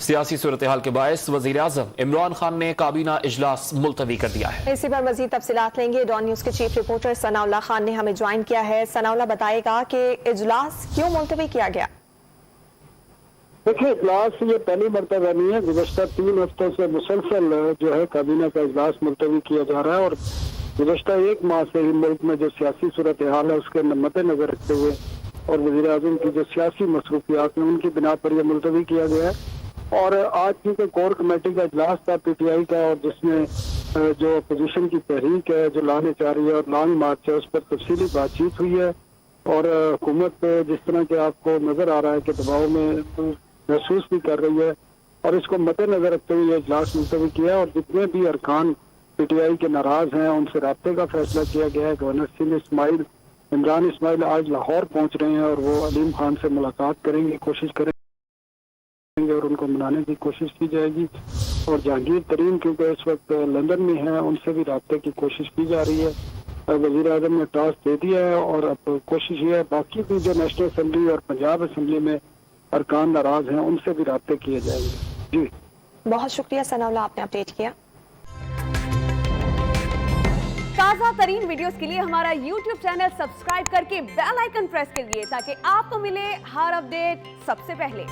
سیاسی صورتحال کے باعث وزیر اعظم عمران خان نے کابینہ اجلاس ملتوی کر دیا ہے۔ اسی پر مزید تفصیلات لیں گے۔ ڈان نیوز کے چیف رپورٹر ثناء اللہ خان نے ہمیں جوائن کیا ہے۔ ثناء اللہ بتائے گا کہ اجلاس کیوں ملتوی کیا گیا؟ دیکھیں، اجلاس یہ پہلی مرتبہ نہیں ہے، گزشتہ 3 ہفتوں سے مسلسل جو ہے کابینہ کا اجلاس ملتوی کیا جا رہا ہے، اور گزشتہ 1 ماہ سے ہی ملک میں جو سیاسی صورتحال ہے اس کے مد نظر رکھتے ہوئے اور وزیر اعظم کی جو سیاسی مصروفیات ہیں ان کی بنا پر یہ ملتوی کیا گیا ہے۔ اور آج کیونکہ کور کمیٹی کا اجلاس تھا پی ٹی آئی کا، اور جس میں جو اپوزیشن کی تحریک ہے جو لانے چاہ رہی ہے اور لانگ مارچ ہے، اس پر تفصیلی بات چیت ہوئی ہے، اور حکومت جس طرح کے آپ کو نظر آ رہا ہے کہ دباؤ میں محسوس بھی کر رہی ہے، اور اس کو مد نظر رکھتے ہوئے یہ اجلاس ملتوی کیا ہے۔ اور جتنے بھی ارکان پی ٹی آئی کے ناراض ہیں ان سے رابطے کا فیصلہ کیا گیا ہے۔ گورنر سندھ عمران اسماعیل آج لاہور پہنچ رہے ہیں، اور وہ علیم خان سے ملاقات کریں گے، کوشش کریں گے اور ان کو منانے کی کوشش کی جائے گی۔ اور جہانگیر ترین کیونکہ اس وقت لندن میں ہیں، ان سے بھی رابطے کی کوشش کی جا رہی ہے۔ وزیر اعظم نے ٹاس دے دیا ہے، اور اب کوشش یہ ہے باقی بھی جو نیشنل اسمبلی اور پنجاب اسمبلی میں ارکان ناراض ہیں ان سے بھی رابطے کیے جائیں گے۔ جی بہت شکریہ ثناء اللہ، آپ نے اپڈیٹ کیا۔ تازہ ترین ویڈیوز کے لیے ہمارا YouTube چینل سبسکرائب کر کے بیل آئیکن پریس کریے تاکہ آپ کو ملے ہر اپڈیٹ سب سے پہلے۔